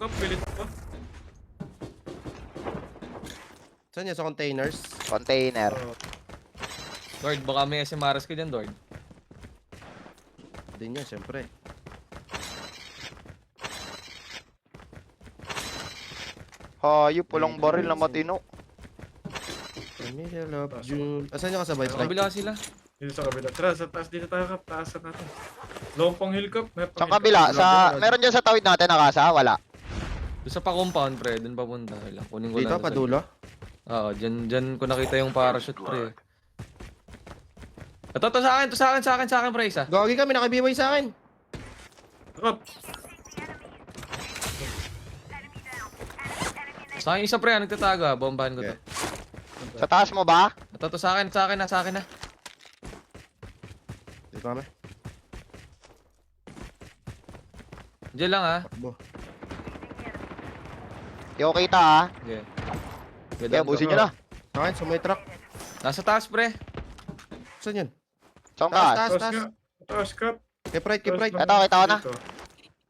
hillcup, pilit pa. Saan yan? Sa containers? Container. Lord, baka may SMRs ka dyan, Lord. Din yan, syempre. Hayop, walang baril na matino. Middle of June. Asan yung kasabay? Sa kabila sila. Dito sa kabila. Tara, sa taas dito tayo kap. Taasan natin. Long pang hillcup. Sa kabila, meron dyan sa tawid natin nakasa? Wala. Doon sa pa-compound, pre. Doon papunta. Lang. Kunin ko Dito, lang. padulo? Oo, dyan ko nakita yung parachute, pre. Ito, sa akin, pre, isa. Gagi kami, nakabiway sa akin. Kap. Sa akin isa, pre, nagtatago, ha. Bombahan ko to. Sa taas mo ba? Ito, sa akin na. Dito kami. Diyan lang, ha. Takbo. Di ko kita ha. Okay. Kaya busin nyo na. Sa akin, sa may truck. Nasa taas, pre. Saan yun? Saan Taas, taas? taas, Taas taas. nga. Taas kap. Keep right, keep right. Ito, kita ko na. Dito.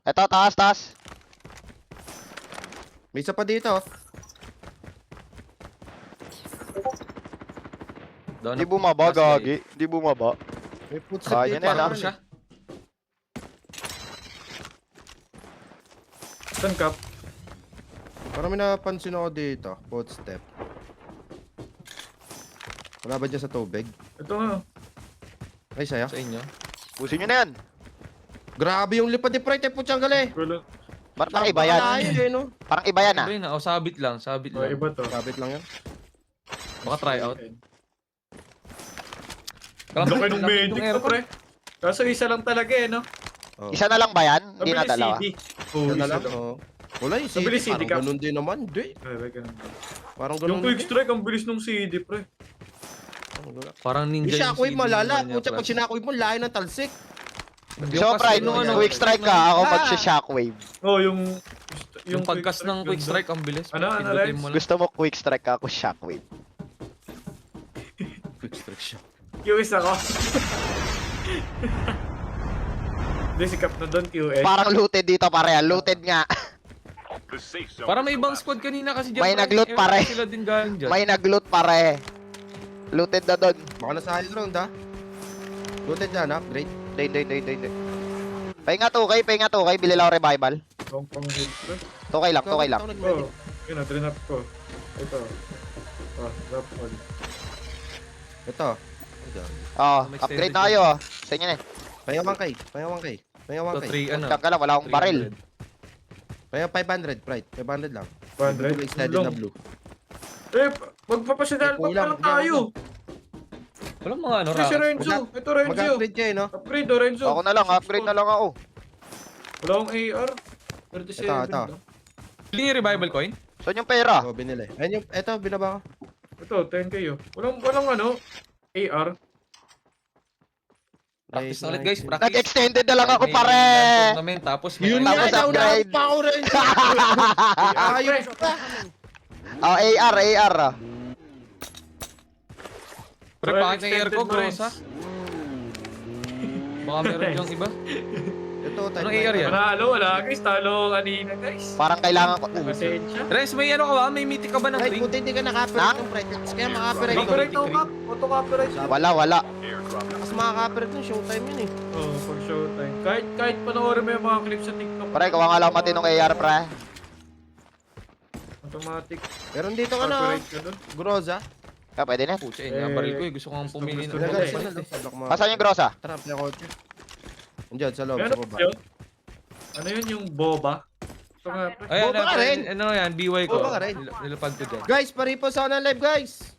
Ito, taas, taas. May isa pa dito. Doon Di na- bumaba, taas, eh. gagi. Di bumaba. May footstep Kaya dito. na yan, Parang ah. siya. Saan kap? Parang may napansin ako dito. Footstep. Wala ba dyan sa tubig? Ito nga. Ay, saya. Sa inyo. Busin nyo na yan. Grabe yung lipad ni Pride. Putyang gali. Gulo. Parang iba yan. Malayo eh, no? Parang iba yan ah. Iba yun, ha. O, sabit lang. Oh, iba to. Kapit lang yan. Baka try out. Laki ng medic to, pre. Kaso isa lang talaga eh, no? Oh. Isa na lang ba yan? Hindi na Nabilis dalawa. CD. Oo, Yan na isa lang. lang. Oh. Wala yung CD. Nabilis CD Parang ka. ganun din naman. Hindi. Ay, wait, ganun. Parang Yung ganun quick din. strike, ang bilis ng CD, pre. Parang ninja Yung shockwave CD malala. naman niya, Putya, pag pre. sinockwave mo, layo ng talsik. Yung So, kas- Pride, yung ano, quick strike ka. Ako Ah! mag-shockwave. Oh, Yung pagkas ng quick ganda. strike, ang bilis. Ano, Pindutin Lens? mo lang. Gusto mo quick strike ka, ako shockwave. Quick strike siya. QS ako. Hindi, si Cap na doon, QS. Parang looted dito pare. Looted nga. Parang may ibang squad kanina kasi dyan. May pre. nag-loot, Ewan pare. ko Sila din galing dyan. May nag-loot pare. Looted na doon. Baka nasa high ground, ha? Looted yan, upgrade. Hindi. Pahinga 2K. Bili lang ako revival. Long pang hit, pre. 2K lang. Ikaw nag-medic. Oh, yun na, trinap ko. Ito. Oh, drop on. Ito. Oh, May upgrade extended na kayo. Sa inyo na eh. Pahinga 1K. Pahinga 1K. Pahinga Ito, 1K. 3, ano. Tiyag ka lang, wala akong baril. 300. Pahinga 500, Pride. 500 lang. 100. Blue extended na blue. Eh, magpapasyadal pa Kulang, lang tayo. Walang mga ano, Ito si racket. Renzo. Ito Renzo. Mag-upgrade kayo, no? Upgrade, oh, Renzo. Ako na lang, upgrade na lang ako. Wala akong AR. 37 Ito. lang. Hindi yung revival coin? Saan yung pera? Oo, binili. Ayun yung, ito, binaba ko. Ito, 10k yun. Walang ano, AR. Practice na ulit, guys. Practice. Nag-extended na lang ako May pare. tournament, tapos may Yun Tapos nga, upgrade. nauna pa ako rin. Ayos pa. Oh, AR. Pre, pakit ng air ko, Extended bro, mines. sa? Baka meron yung iba. Ito, Anong AR yan? Wala guys. Talo kanina guys. Parang kailangan ko. Pasensya. Res, may ano ka ba? May mythic ka ba ng Right, ring? buti hindi ka naka-copyright ng Pride. Lakas kaya maka-copyright doon. Copyright ako, Cap. Auto copyright. Wala. Lakas maka-copyright doon. Showtime yun eh. Oh, for showtime. Kahit panoorin mo yung mga clips sa TikTok. Pare, kawa nga lang matinong AR pre. Automatic. Meron dito ka na, Copyright ka dun. Groza. Kaya pwede na. Pucha, yun nga, baril ko eh. Gusto kong pumili gusto ng ko Guys, eh. Asan yung grosa? Tara, may kotse. Andiyan, sa loob, Ano sa baba. yun? Ano yun yung boba? Ito nga, pre. Ayan, Boba ka rin. ano yan, BY ko. Boba ka rin. Nilapag ko dyan. Guys, paripo sa na live, guys.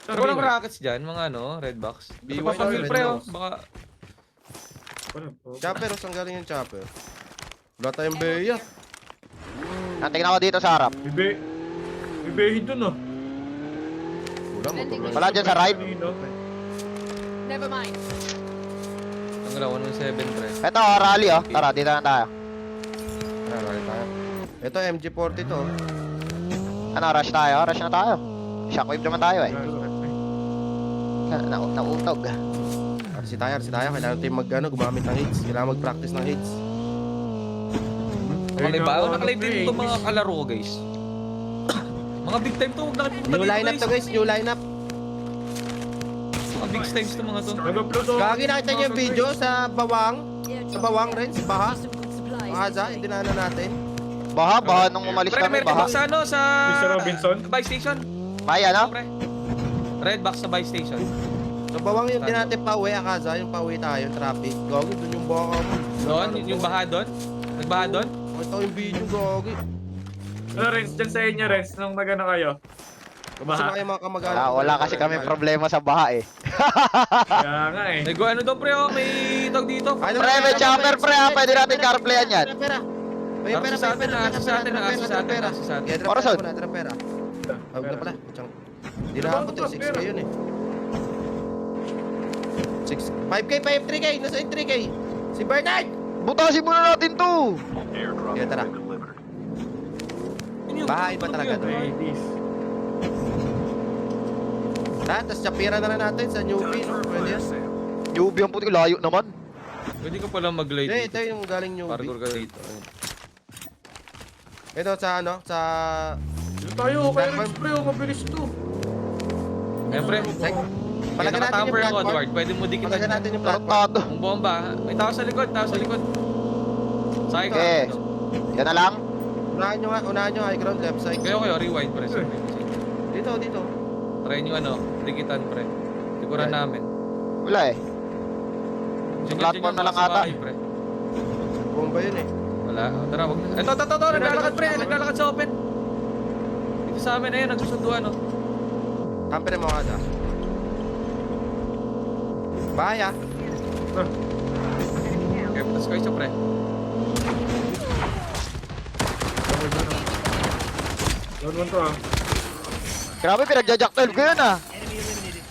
Pero walang rockets dyan, mga ano, red box. BY Papapamil red pre, oh. box. Baka, Ano, boba? Chopper, saan galing yung chopper? Wala tayong beya. Nantingin ako dito sa harap. Bibehin dun ah. Wala mo. Wala dyan sa right. Kanino? Never mind. ang galaw, 117 pre. Ito, rally oh. Tara, dito na tayo. Tara, rally tayo. Ito, MG40 to. Ano, rush tayo? Rush na tayo. Shockwave naman tayo eh. Nautog. RC tayo. Kailangan natin gumamit ng hits. Kailangan mag-practice ng hits. Okay ba? Ayun, Nakalive din ano, itong mga kalaro ko, guys. Mga big time to, huwag nakipunta New dito, lineup to guys, new lineup. Mga big times to mga to. Nag-upload ako. Gagi nakita niyo yung video sa Bawang? Sa Bawang rin, sa Baha? Some good supplies. Makaza, this way. dinaanan natin. Baha nung umalis Pre, kami, may red baha. box sa ano, sa... Mr. Robinson? Buy station. May ano? Pre. Red box sa buy station. Sa Bawang yung natin pauwi, Akaza, yung pauwi tayo, traffic. Gagi, dun yung baka mo. Doon, yung baha doon. Nagbaha doon. Makita ko yung video, Gagi. Ano, Renz, dyan sa inyo, Renz, nung nagano kayo? Kamusta na Baha. kayo mga kamag-anak? Wala kasi kami problema sa baha eh. Kaya nga eh. Nag ano daw pre, oh, may tag dito. Ano, Pre, may chopper, pre, ha? Pwede natin carplayan yan. Pera. May pera, Nasa sa may atin, pera, nasa sa atin, nasa sa atin, nasa sa atin. Kaya drop Orasol. pera muna, drop pera. Ah, wala pala. Tsang. Di na Ano ako ba, 6 pera? yun eh. 6. 5K, 3K, nasa 3K. Si Bernard! Butasin muna natin to. Kaya tara. Bahay ba talaga to? Ladies. Ha, tas chapira na lang natin sa newbie, no? Pwede yan. Newbie ang puti, layo naman. Pwede ka pala mag-glide Hindi, dito. ito yung galing newbie. Parkour ka dito. Ito sa ano, sa... Dito tayo, kaya Renz, pre, oh, mabilis to. Ayan pre. Palagyan natin yung Nakatamper ako, platform. Edward. Pwede mo dikitan Palagyan yan. natin yung platform. Tarantado. Ang bomba. May tao sa likod, tao sa likod. Sakay ka. Okay. Yan na lang. Unahan nyo high ground, left side. Kayo, rewind pre. Sorry. Dito, dito. Try nyo ano, dikitan pre. Tikuran Right. namin. Wala eh. Diyan, platform diyan, na lang nasa ata. bahay, pre. Bomba yun eh. Wala. Tara, wag na. Ito, naglalakad pre. Naglalakad sa open. Dito sa amin, ayun, nagsusunduan, no. Kamperin mo kada. Bahay ah. Okay, patas ko isa, pre. Down one to ah. Grabe, pinagja-jack 12 ko yun ah.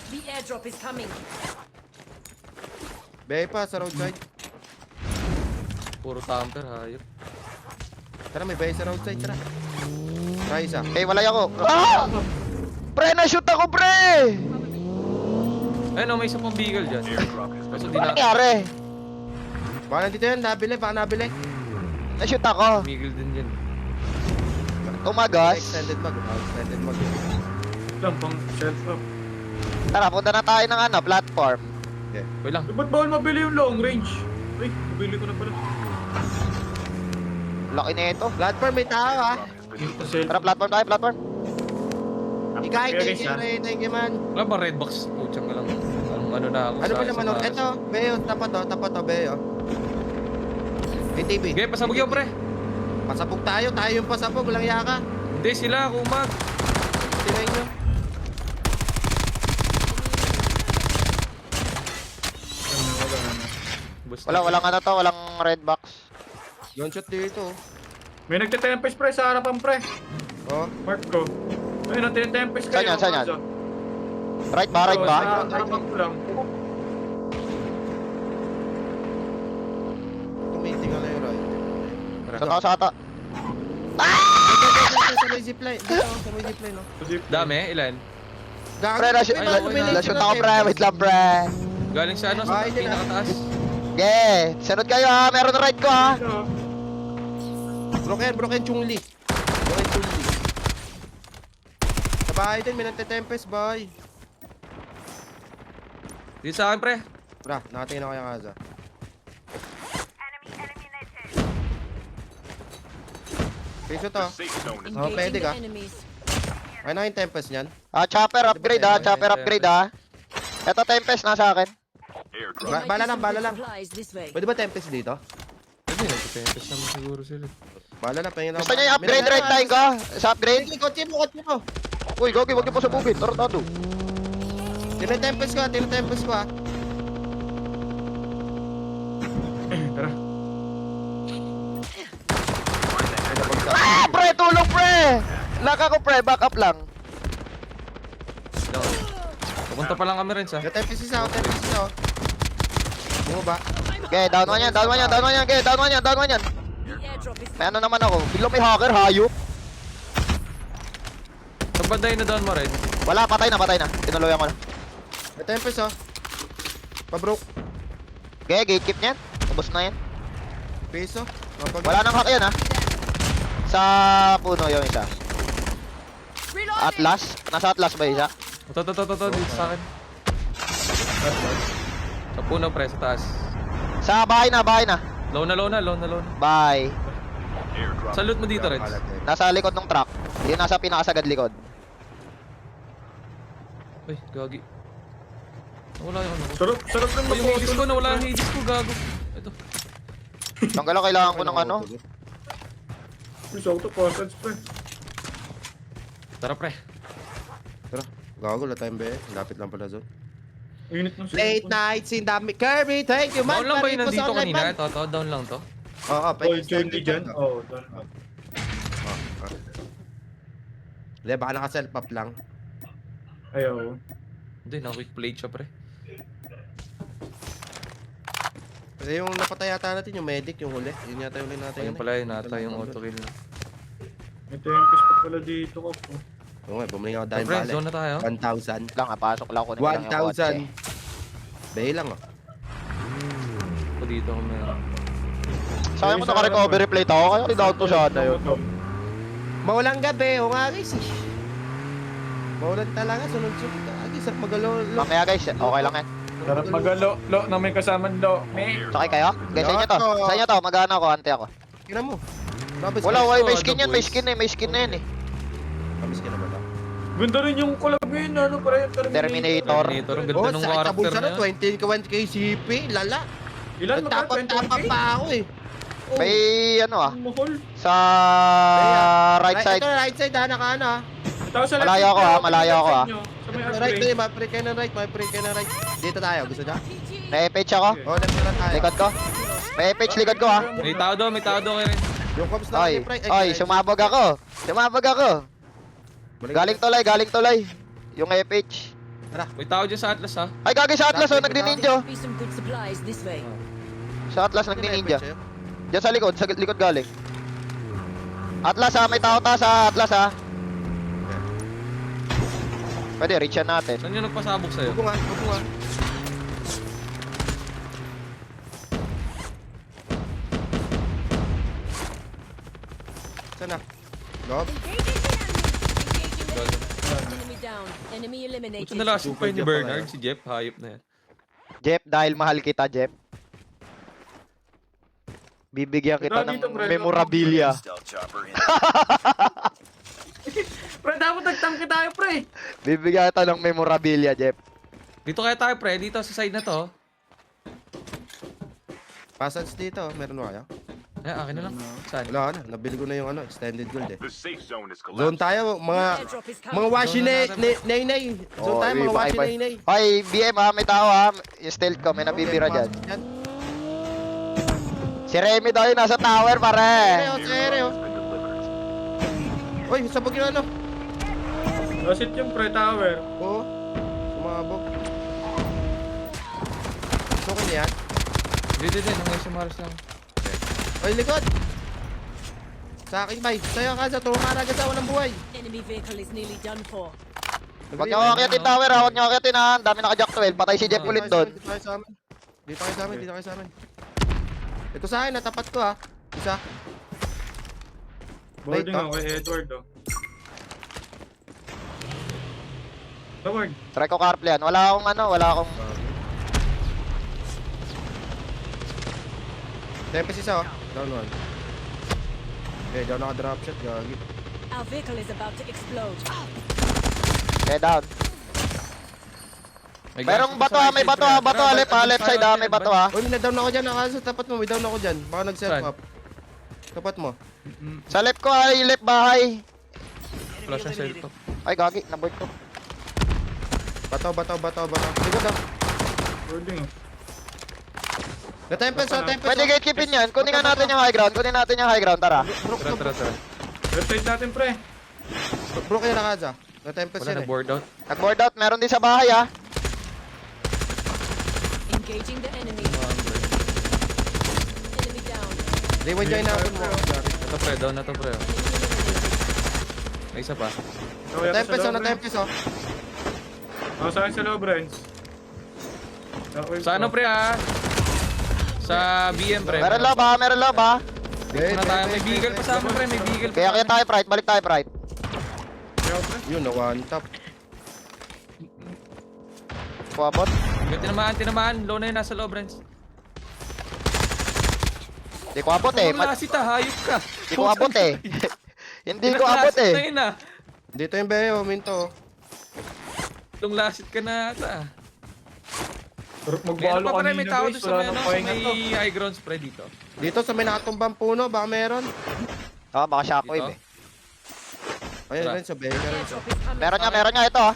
The airdrop is coming. Bahay pa sa roadside. Puro tamper, hayop. Tara, may bahay sa roadside, tara. Tara isa. Okay, walay ako. Ah! Pre, na-shoot ako, pre! Ayun, oh, may isa pang beagle dyan. Kaso di Ano na. nangyari? Baka nandito yan, nabili, baka nabili. Na-shoot ako. Beagle din dyan. Tumagas. Extended mag. Extended mag. Lang, pang shelf up. Tara, punta na tayo ng ano, platform. Wait lang. Eh, ba't bawal mabili yung long range? Ay, mabili ko na pala. Laki na ito. Platform, may tao ah. Yung shelf. Tara, platform tayo, platform. Ikain, Kaya thank guys, you, ah. Ray, thank you man. Wala ba red box? Putsang ka lang. Ano na ako Ano sa... ba naman, sa- ito, Beo, tapat to, Beo. ATV. Okay, pasabog yun, pre. Pasabog tayo yung pasabog, walang yaka. Hindi sila, kumag. Tingnan nyo. Basta. Walang ano to, walang red box. Gunshot dito. May nagtitempest pre sa harapan pre. Oh, Mark ko. Ayun, nagtitempest kayo. Saan yan? Kaso. Right ba, right Oo, ba? Sa harapan ko lang. tumitingnan na yung right. Sa tao sa ata. Sa may zipline. Dito, sa may zipline, no? Dami, ilan? Gago, Pre, may mga tumingin na-shoot sila, ako, pre. Tempest. Wait lang, pre. Galing sa ano, sa Bahay nila. pinakataas. Okay, sunod kayo ha. Meron na ride ko ha. Ano? Broken Chungli. Broken Chungli. Sa bahay din, may nagtetempest, boy. Dito sa akin, pre. Bra, nakatingin ako yung Kaza. Piso to. Engaging pwede the ka. enemies. Ay na yung tempest niyan. Chopper upgrade ha. Chopper upgrade ha. Ito Tempest na sa akin. Bala lang, bala lang. Supplies this way. Pwede ba tempest dito? Hindi, nagtitempest naman siguro sila. Bala na, pahingin lang. Gusto niya yung upgrade right time ko? Sa upgrade? Sige, kotse mo. Uy, Gogi, wag niyo pa sabugin. Tarantado. Tinetempest ko ha. Tara. Ah, pre, tulong pre! Laka ko pre, back up lang. Pupunta pa lang kami rin sa. Tempest isa ako. Bumaba. Okay, down one yan. Okay, down one yan. The airdrop is May ano naman ako. Biglang may hacker, hayop. Sa banday na doon mo rin. Wala, patay na. Tinuloyan ko na. May tempest oh. Pabroke. Okay, gatekeep niyan. Ubus na yan. Piso. Wala nang hack yan ha. Sa puno yung isa. Atlas? Nasa Atlas ba isa? Ito, dito sa akin. Sa puno, pre, sa taas. Sa bahay na. Low na. Bye. Sa loot mo dito, Reds. Nasa likod ng truck. Yung nasa pinakasagad likod. Uy, gagi. Nawala yung ano ko. Sarap ng Yung Hades ko, nawala yung Hades ko, gago. Ito. Tanggal kailangan ko ng ano. Gusto ko to, passage pre. Tara, pre. Tara, gago, wala tayong be. Lapit lang pala zone. Unit ng Late nights in the Kirby, thank you man. Down lang ba yung Paripo sa nandito online, kanina? man. Ito, down lang to. Oo, Oh, join me dyan. Oh, doon. Hindi, baka naka-self up lang. Ayaw. Hindi, na-quick plate siya, pre. Kasi yung napatay yata natin, yung medic, yung huli. Yun yata yung huli natin. Ayun pala yun, nata yung auto-kill na. May tempest pa pala dito ko po. Oo nga, bumili ako dahil Pre, bale. zone na tayo. 1,000. Lang, pasok lang ko na lang yung kotse. 1,000. Bay lang oh. Ako dito ako meron. Sayang ko naka-recovery plate ako, kaya down to sana yun. Maulang gabi, o nga guys. Maulan talaga, sunod-sunod. Agi, sarap magalo. Mamaya guys, okay lang yan. Sarap magalo. Lo, na may kasamang lo. Sakay kayo? Guys, sa inyo to. Sa inyo to, mag-ano ako, ante ako. Kira mo. Grabe, Wala, guys. may skin yan, may skin na yan eh. Kamis ka na ba ito? Ganda rin yung collab yun, ano pa rin? Terminator. Terminator, ang ganda Oh, nung sakit sa character bulsa na na, yan. 20 CP, lala. Ilan mo ka? Tapang-tapang pa ako eh. Oh. May ano ah, Mahal. sa right side. Ito, right side ha, naka ano ha. Malayo ako, ha? Malayo ako, ha? Sa may Right upgrade. doon, ma-pre kayo ng right, ma-pre kayo ng right. Dito tayo, gusto niya? May page ako. Oh, left na lang tayo. Likod ko. May page likod ko ah. May tao doon kayo rin. Yung cops na Oy, left, right. oy, sumabog ako. Galing tulay. Yung FH. May tao dyan sa Atlas, ha? Ay, gagi sa Atlas oh, nagdi-ninja. Be some good supplies this way. Sa Atlas nagdi-ninja. Diyan sa likod galing. Atlas ha, may tao ta sa Atlas ha. Pwede, reach yan natin. Saan yung nagpasabog sa'yo? Huwag nga. Sana. Gob? Enemy down. Enemy eliminated. Buto nalasing pa yun ni Bernard, si Jeff, hayop na yan. Jeff, dahil mahal kita, Jeff. Bibigyan kita ng Dito, Brad. memorabilia. Pre, dapat nagtangke tayo, pre. Bibigyan kita ng memorabilia, Jeff. Dito kaya tayo, pre. Dito sa side na to. Passage dito, meron mo kayo? Eh, akin na lang. Saan? Wala na, nabili ko na yung ano, extended gold eh. The safe zone is Zone collapsed. tayo, mga Airdrop is mga coming. washi nay. Zone tayo, mga washi nay. Hoy, BM ha, may tao ha. Yung stealth ko, may nabibira dyan. Si Remy daw yung nasa tower, pare. Seryo. Uy, sabog yung ano. Lasit yung pre tower. Oo, sumabog. Gusto ko niyan. Hindi. Nangay si Mars lang. Uy, likod. Sa akin, bay. Sa'yo ka sa tumaraga sa walang buhay. Enemy vehicle is nearly done for. Huwag niyo akitin tower ha, huwag niyo akitin ha. Ang dami naka-jack 12, patay si Jeff ulit doon. Dito kayo sa amin. Dito kayo sa amin. Ito sa akin, natapat ko ha. Isa. Boarding Wait, ako kay Edward, oh. Edward. Try ko carplay yan. Wala akong Tempest isa oh. Down one. Okay, down naka-drop shot, gagi. Our vehicle is about to explode. Kaya down. Merong bato ha, may bato ha, left side ha, may bato ha. Uy, na-down ako dyan, sa tapat mo, may down ako dyan. Baka nag-self Saan? up. Tapat mo. Sa left ko ay left bahay. Wala siyang shell to. Ay, gagi, naboard ko. Bato. Likod daw. Boarding, oh. Na-tempest oh, tempest Pwede oh. gatekeepin yan. Kunin nga natin yung high ground. Tara. Tara. Left side natin, pre. Bro kayo na kaza. Na-tempest Wala yan eh. nag-board out. Nag-board out. Meron din sa bahay ha. Engaging the enemy. Enemy down. Rewind dyan natin mo. Ito, pre. Down na to, pre. Enemy eliminated. May isa pa. Na-tempest oh, na-tempest oh. Ako sa akin sa loob, Renz. Sa ano, pre, ha? Sa BM, pre. Meron loob ha. Muna tayo. May beagle pa sa amin, pre. May beagle pa. Kaya tayo, Pride. Balik tayo, Pride. Kaya pre. Yun, na one tap. Kuwabot. Tinamaan. Low na yun, nasa loob, Renz. Hindi ko abot eh. Wala si hayop ka. Hindi ko abot eh. Hindi ko abot Pinakalasit na eh. yun, ah. Dito yung Beo, Minto. Lunglasit ka na ata. Sarap Meron magbalo pa pare, may kanina tao guys. doon sa Wala may, nang ano, sa pahinga to. may high ground spread dito. Dito sa may nakatumbang puno, baka meron. Baka shockwave eh. Ayun, Tara. rin sa Beo rin. Airdrop is coming. Meron nga ito ah.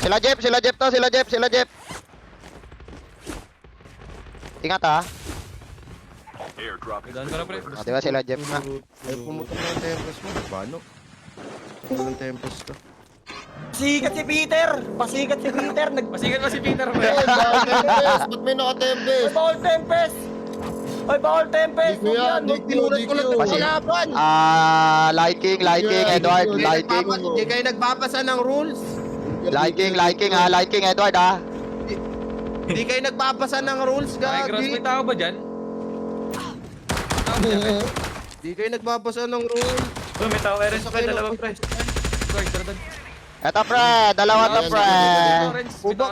Sila Jeep to. Ingat ah. Doon ka na, pre. O, diba sila Jeep na. Ay, pumutok na yung tempest mo. Paano? Walang tempest ka. Pasikat si Peter! Pasikat si Peter! Pasikat pa si Peter, pre. Ba't may naka-tempest? Bawal Tempest! Ay, bawal Tempest! Di ko yan, di ko, Tinulat di ko lang ko. ito kalaban. Light King, Edward, Light King. Hindi kayo nagbabasa ng rules. Light King, Edward ah. Hindi kayo nagbabasa ng rules, High ground, gagi. may tao ba dyan? Tao ba dyan, pre? Hindi kayo nagbabasa ng rules. Oh, may tao Eren sa kayo, dalawa pre. Guard, tara doon. Eto pre, dalawa to pre. Orange, Kuba.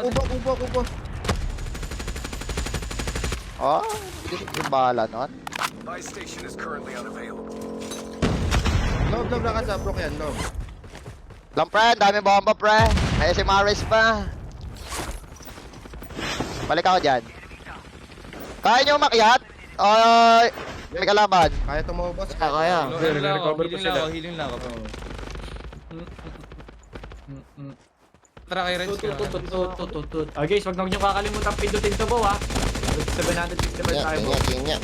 Oh, yung bala nun. Loob na ka sa Brook yan, loob. Lang pre, dami bomba pre. May si Maris pa. Balik ako dyan. Kaya nyo umakyat? O, may kalaban. Kaya tumubos. Kaya. Okay, recover ko sila. Healing lang ako. Tara kay Renz. Tut. Ah guys, wag na nyo kakalimutan pindutin to po ah. 765 tayo po. Kanya.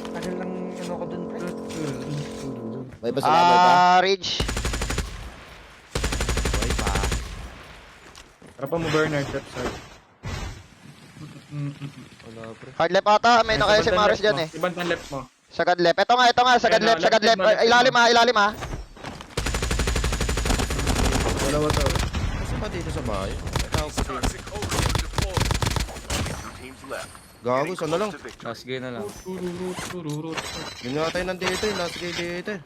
Tagal lang ano ko dun, pre. May ba salamat ba? Ridge. Tara pa mo Bernard, left side. Hard left ata, may nakaya si Maris dyan eh. Ibang tan left mo. Sagad left. Ito nga, sagad Ayun, left. left mo. Ay, ilalim ah. Dalawa to. Kasi pa dito sa bahay. Tao pa dito. Gago, sana lang. Last game na lang. Yun nga tayo nandito eh. Last game dito eh.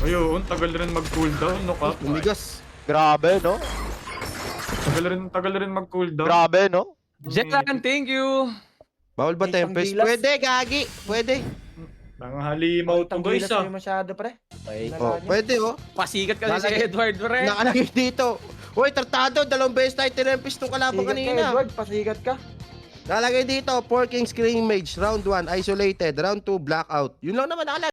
Ayun, tagal rin mag-cooldown, no ka? Umigas. Grabe no? Tagal rin mag-cooldown. Grabe no? Jetlan, thank you. Bawal ba May tempest? panggilas. Pwede, gagi. Pwede. Halimaw to guys ah. Masyado, pre. Oh, pwede oh. Pasikat kasi si Lalagay- Edward, pre. Nakalagay dito. Uy, tratado. 2 beses tayo tinempest nung kalaban Pasikat ka, kanina. Edward. Pasikat ka. Nakalagay dito. 4 Kings Scream Mage. Round 1, isolated. Round 2, blackout. Yun lang naman nakalagay.